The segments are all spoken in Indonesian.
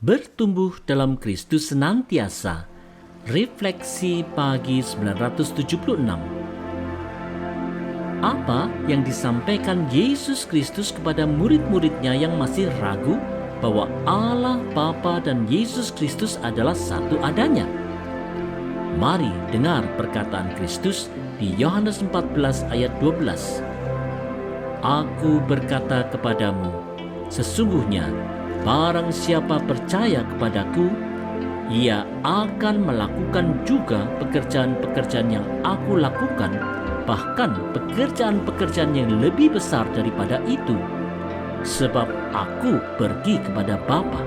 Bertumbuh dalam Kristus senantiasa. Refleksi pagi 976. Apa yang disampaikan Yesus Kristus kepada murid-muridnya yang masih ragu bahwa Allah Bapa dan Yesus Kristus adalah satu adanya? Mari dengar perkataan Kristus di Yohanes 14 ayat 12. Aku berkata kepadamu, sesungguhnya barang siapa percaya kepadaku, ia akan melakukan juga pekerjaan-pekerjaan yang aku lakukan, bahkan pekerjaan-pekerjaan yang lebih besar daripada itu, sebab aku pergi kepada Bapa.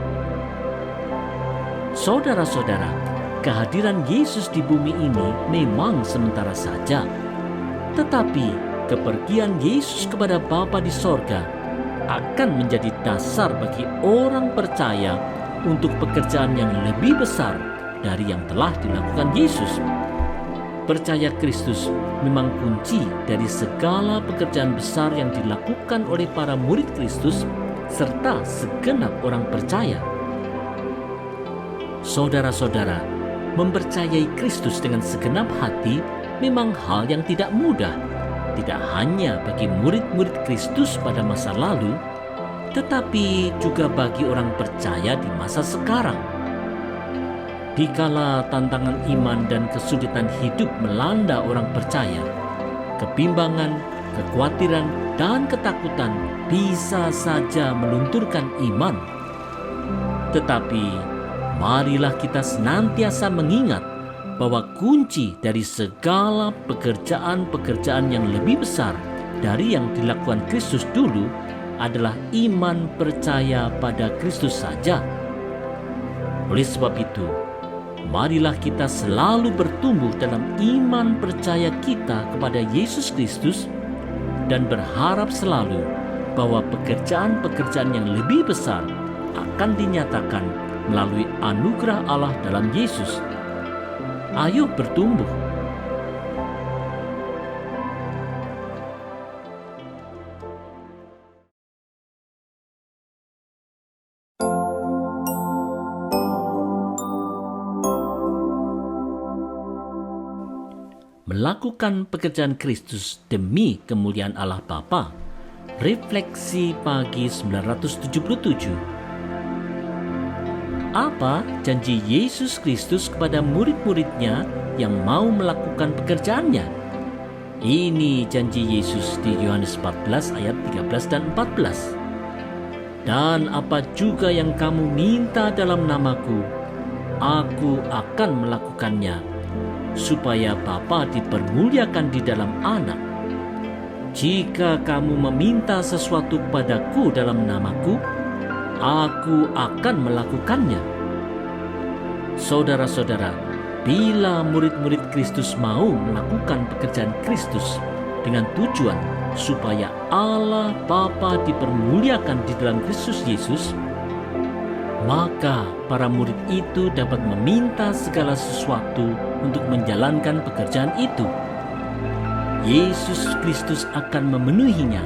Saudara-saudara, kehadiran Yesus di bumi ini memang sementara saja, tetapi kepergian Yesus kepada Bapa di sorga akan menjadi dasar bagi orang percaya untuk pekerjaan yang lebih besar dari yang telah dilakukan Yesus. Percaya Kristus memang kunci dari segala pekerjaan besar yang dilakukan oleh para murid Kristus serta segenap orang percaya. Saudara-saudara, mempercayai Kristus dengan segenap hati memang hal yang tidak mudah, tidak hanya bagi murid-murid Kristus pada masa lalu, tetapi juga bagi orang percaya di masa sekarang. Dikala tantangan iman dan kesulitan hidup melanda orang percaya, kebimbangan, kekhawatiran, dan ketakutan bisa saja melunturkan iman. Tetapi marilah kita senantiasa mengingat bahwa kunci dari segala pekerjaan-pekerjaan yang lebih besar dari yang dilakukan Kristus dulu adalah iman percaya pada Kristus saja. Oleh sebab itu, marilah kita selalu bertumbuh dalam iman percaya kita kepada Yesus Kristus dan berharap selalu bahwa pekerjaan-pekerjaan yang lebih besar akan dinyatakan melalui anugerah Allah dalam Yesus. Ayo bertumbuh. Melakukan pekerjaan Kristus demi kemuliaan Allah Bapa. Refleksi pagi 977. Apa janji Yesus Kristus kepada murid-muridnya yang mau melakukan pekerjaannya? Ini janji Yesus di Yohanes 14 ayat 13 dan 14. Dan apa juga yang kamu minta dalam namaku, aku akan melakukannya, supaya Bapa dipermuliakan di dalam Anak. Jika kamu meminta sesuatu kepadaku dalam namaku, aku akan melakukannya. Saudara-saudara, bila murid-murid Kristus mau melakukan pekerjaan Kristus dengan tujuan supaya Allah Bapa dipermuliakan di dalam Kristus Yesus, maka para murid itu dapat meminta segala sesuatu untuk menjalankan pekerjaan itu. Yesus Kristus akan memenuhinya,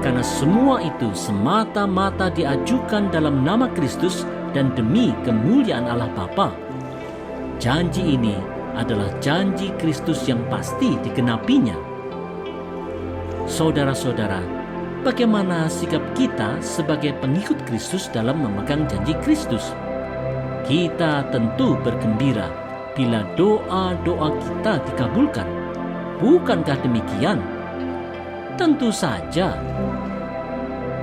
karena semua itu semata-mata diajukan dalam nama Kristus dan demi kemuliaan Allah Bapa. Janji ini adalah janji Kristus yang pasti digenapinya. Saudara-saudara, bagaimana sikap kita sebagai pengikut Kristus dalam memegang janji Kristus? Kita tentu bergembira bila doa-doa kita dikabulkan. Bukankah demikian? Tentu saja.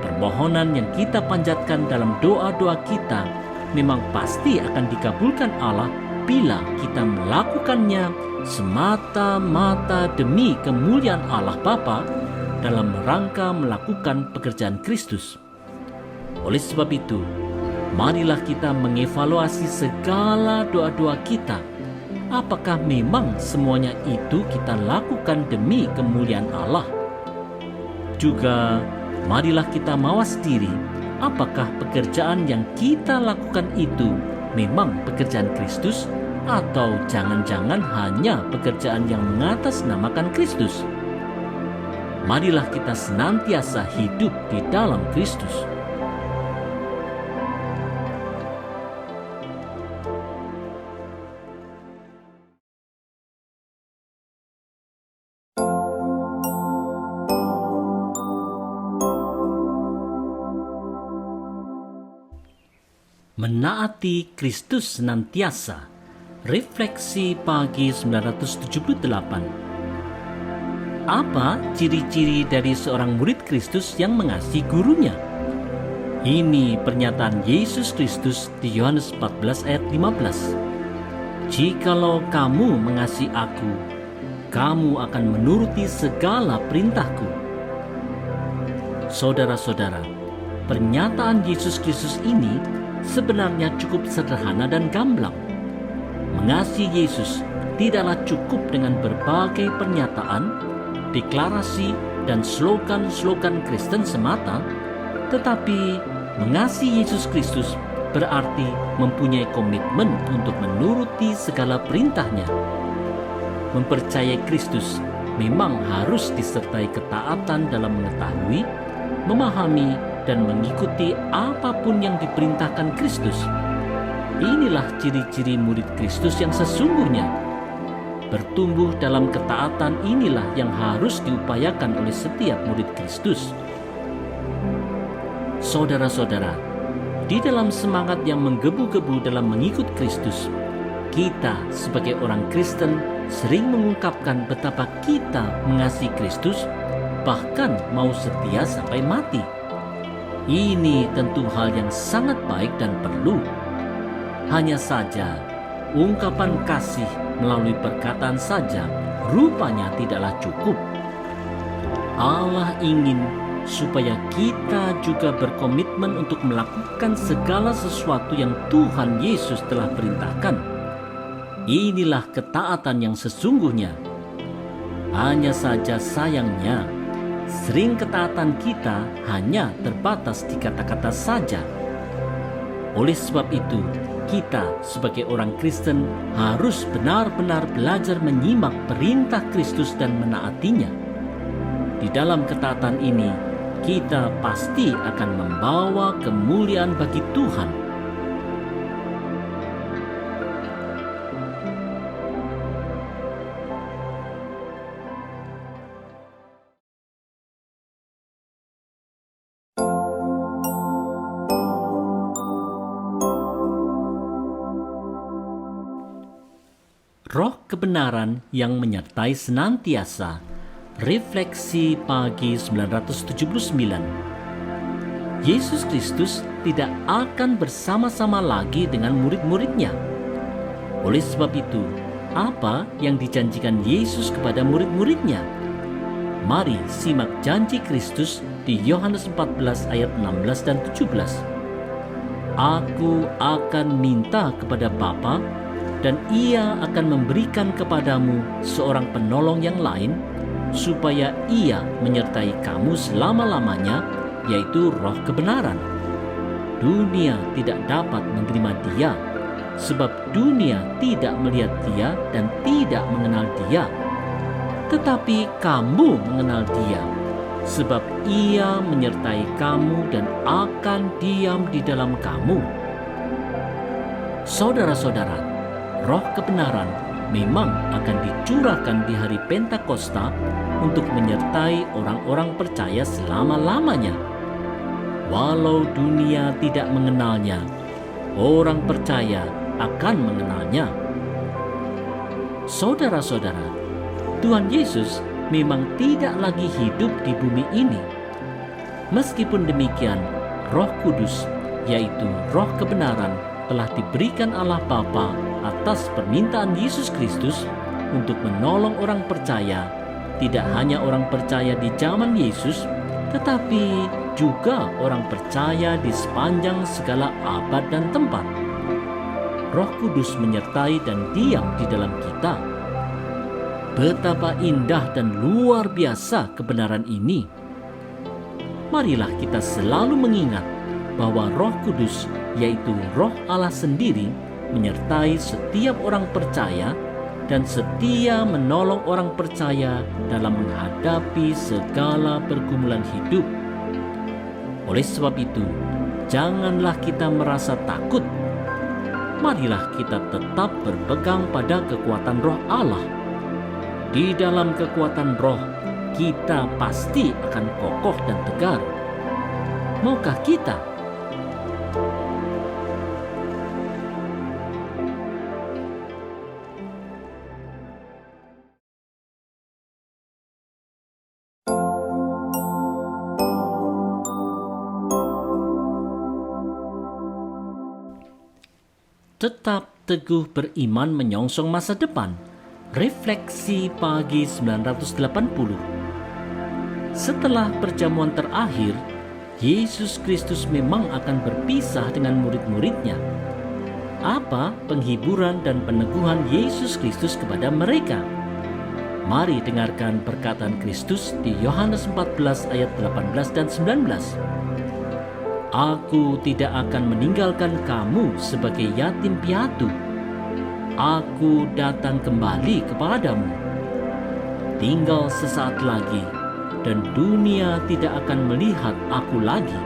Permohonan yang kita panjatkan dalam doa-doa kita memang pasti akan dikabulkan Allah bila kita melakukannya semata-mata demi kemuliaan Allah Bapa dalam rangka melakukan pekerjaan Kristus. Oleh sebab itu, marilah kita mengevaluasi segala doa-doa kita. Apakah memang semuanya itu kita lakukan demi kemuliaan Allah? Juga marilah kita mawas diri, apakah pekerjaan yang kita lakukan itu memang pekerjaan Kristus atau jangan-jangan hanya pekerjaan yang mengatasnamakan Kristus? Marilah kita senantiasa hidup di dalam Kristus. Menaati Kristus senantiasa. Refleksi pagi 978. Apa ciri-ciri dari seorang murid Kristus yang mengasihi gurunya? Ini pernyataan Yesus Kristus di Yohanes 14 ayat 15. Jikalau kamu mengasihi aku, kamu akan menuruti segala perintahku. Saudara-saudara, pernyataan Yesus Kristus ini sebenarnya cukup sederhana dan gamblang. Mengasihi Yesus tidaklah cukup dengan berbagai pernyataan, deklarasi, dan slogan-slogan Kristen semata, tetapi mengasihi Yesus Kristus berarti mempunyai komitmen untuk menuruti segala perintahnya. Mempercayai Kristus memang harus disertai ketaatan dalam mengetahui, memahami, dan mengikuti apapun yang diperintahkan Kristus. Inilah ciri-ciri murid Kristus yang sesungguhnya. Bertumbuh dalam ketaatan inilah yang harus diupayakan oleh setiap murid Kristus. Saudara-saudara, di dalam semangat yang menggebu-gebu dalam mengikut Kristus, kita sebagai orang Kristen sering mengungkapkan betapa kita mengasihi Kristus, bahkan mau setia sampai mati. Ini tentu hal yang sangat baik dan perlu. Hanya saja, ungkapan kasih melalui perkataan saja rupanya tidaklah cukup. Allah ingin supaya kita juga berkomitmen untuk melakukan segala sesuatu yang Tuhan Yesus telah perintahkan. Inilah ketaatan yang sesungguhnya. Hanya saja sayangnya, sering ketaatan kita hanya terbatas di kata-kata saja. Oleh sebab itu, kita sebagai orang Kristen harus benar-benar belajar menyimak perintah Kristus dan menaatinya. Di dalam ketaatan ini, kita pasti akan membawa kemuliaan bagi Tuhan. Roh kebenaran yang menyertai senantiasa. Refleksi pagi 979. Yesus Kristus tidak akan bersama-sama lagi dengan murid-muridnya. Oleh sebab itu, apa yang dijanjikan Yesus kepada murid-muridnya? Mari simak janji Kristus di Yohanes 14 ayat 16 dan 17. Aku akan minta kepada Bapa, dan Ia akan memberikan kepadamu seorang penolong yang lain, supaya Ia menyertai kamu selama-lamanya, yaitu Roh kebenaran. Dunia tidak dapat menerima Dia, sebab dunia tidak melihat Dia dan tidak mengenal Dia. Tetapi kamu mengenal Dia, sebab Ia menyertai kamu dan akan diam di dalam kamu. Saudara-saudara, Roh kebenaran memang akan dicurahkan di hari Pentakosta untuk menyertai orang-orang percaya selama-lamanya. Walau dunia tidak mengenalnya, orang percaya akan mengenalnya. Saudara-saudara, Tuhan Yesus memang tidak lagi hidup di bumi ini. Meskipun demikian, Roh Kudus, yaitu Roh kebenaran, telah diberikan Allah Bapa atas permintaan Yesus Kristus untuk menolong orang percaya, tidak hanya orang percaya di zaman Yesus, tetapi juga orang percaya di sepanjang segala abad dan tempat. Roh Kudus menyertai dan diam di dalam kita. Betapa indah dan luar biasa kebenaran ini. Marilah kita selalu mengingat bahwa Roh Kudus, yaitu Roh Allah sendiri, menyertai setiap orang percaya dan setia menolong orang percaya dalam menghadapi segala pergumulan hidup. Oleh sebab itu, janganlah kita merasa takut. Marilah kita tetap berpegang pada kekuatan Roh Allah. Di dalam kekuatan Roh, kita pasti akan kokoh dan tegar. Maukah kita? Tetap teguh beriman menyongsong masa depan. Refleksi pagi 980. Setelah perjamuan terakhir, Yesus Kristus memang akan berpisah dengan murid-muridnya. Apa penghiburan dan peneguhan Yesus Kristus kepada mereka? Mari dengarkan perkataan Kristus di Yohanes 14 ayat 18 dan 19. Aku tidak akan meninggalkan kamu sebagai yatim piatu. Aku datang kembali kepadamu. Tinggal sesaat lagi, dan dunia tidak akan melihat aku lagi.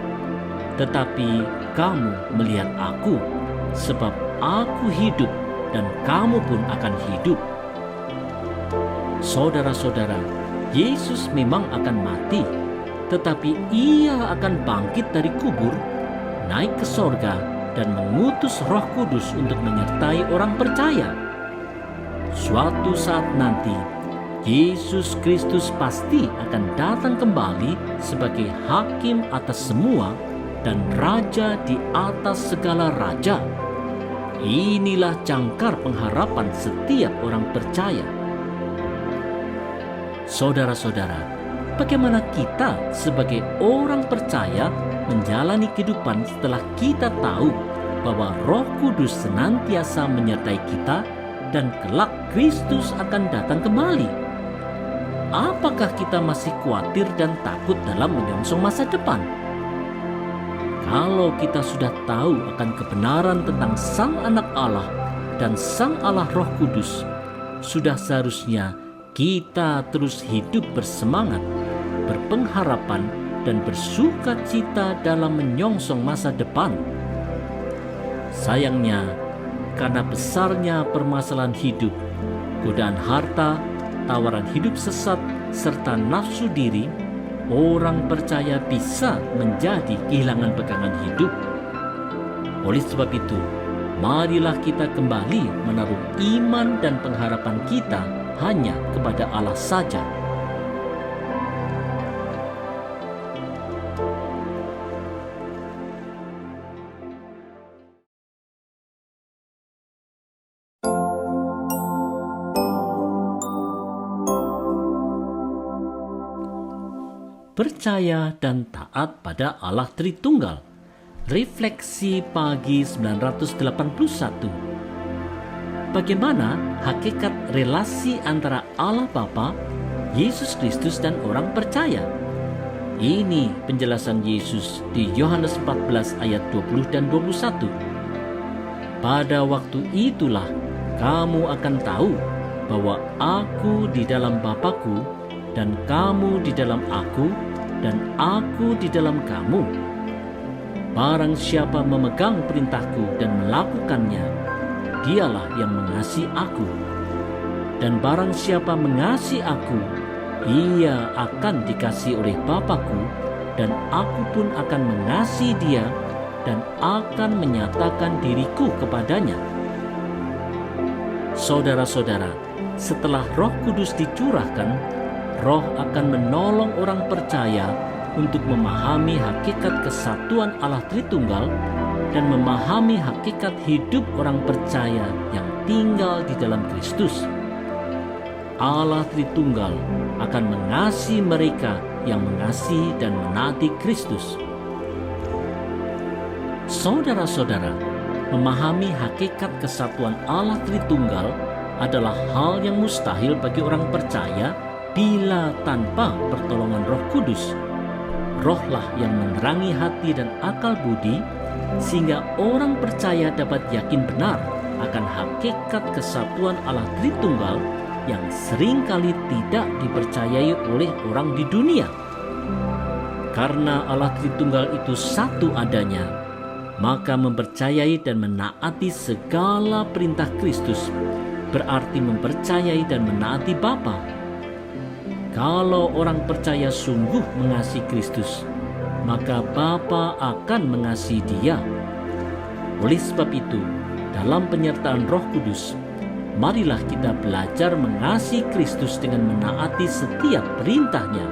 Tetapi kamu melihat aku, sebab aku hidup dan kamu pun akan hidup. Saudara-saudara, Yesus memang akan mati, tetapi Ia akan bangkit dari kubur, naik ke sorga, dan mengutus Roh Kudus untuk menyertai orang percaya. Suatu saat nanti, Yesus Kristus pasti akan datang kembali sebagai hakim atas semua dan raja di atas segala raja. Inilah jangkar pengharapan setiap orang percaya. Saudara-saudara, bagaimana kita sebagai orang percaya menjalani kehidupan setelah kita tahu bahwa Roh Kudus senantiasa menyertai kita dan kelak Kristus akan datang kembali? Apakah kita masih khawatir dan takut dalam menyongsong masa depan? Kalau kita sudah tahu akan kebenaran tentang Sang Anak Allah dan Sang Allah Roh Kudus, sudah seharusnya kita terus hidup bersemangat, berpengharapan, dan bersuka cita dalam menyongsong masa depan. Sayangnya, karena besarnya permasalahan hidup, godaan harta, tawaran hidup sesat, serta nafsu diri, orang percaya bisa menjadi kehilangan pegangan hidup. Oleh sebab itu, marilah kita kembali menaruh iman dan pengharapan kita hanya kepada Allah saja. Percaya dan taat pada Allah Tritunggal. Refleksi pagi 981. Bagaimana hakikat relasi antara Allah Bapa, Yesus Kristus dan orang percaya? Ini penjelasan Yesus di Yohanes 14 ayat 20 dan 21. Pada waktu itulah kamu akan tahu bahwa aku di dalam Bapa-Ku dan kamu di dalam aku dan aku di dalam kamu. Barang siapa memegang perintahku dan melakukannya, dialah yang mengasihi aku. Dan barang siapa mengasihi aku, ia akan dikasihi oleh Bapa-Ku, dan aku pun akan mengasihi dia dan akan menyatakan diriku kepadanya. Saudara-saudara, setelah Roh Kudus dicurahkan, Roh akan menolong orang percaya untuk memahami hakikat kesatuan Allah Tritunggal dan memahami hakikat hidup orang percaya yang tinggal di dalam Kristus. Allah Tritunggal akan mengasihi mereka yang mengasihi dan menaati Kristus. Saudara-saudara, memahami hakikat kesatuan Allah Tritunggal adalah hal yang mustahil bagi orang percaya bila tanpa pertolongan Roh Kudus. Rohlah yang menerangi hati dan akal budi, sehingga orang percaya dapat yakin benar akan hakikat kesatuan Allah Tritunggal yang seringkali tidak dipercayai oleh orang di dunia. Karena Allah Tritunggal itu satu adanya, maka mempercayai dan menaati segala perintah Kristus berarti mempercayai dan menaati Bapa. Kalau orang percaya sungguh mengasihi Kristus, maka Bapa akan mengasihi dia. Oleh sebab itu, dalam penyertaan Roh Kudus, marilah kita belajar mengasihi Kristus dengan menaati setiap perintahnya.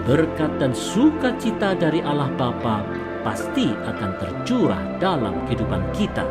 Berkat dan sukacita dari Allah Bapa pasti akan tercurah dalam kehidupan kita.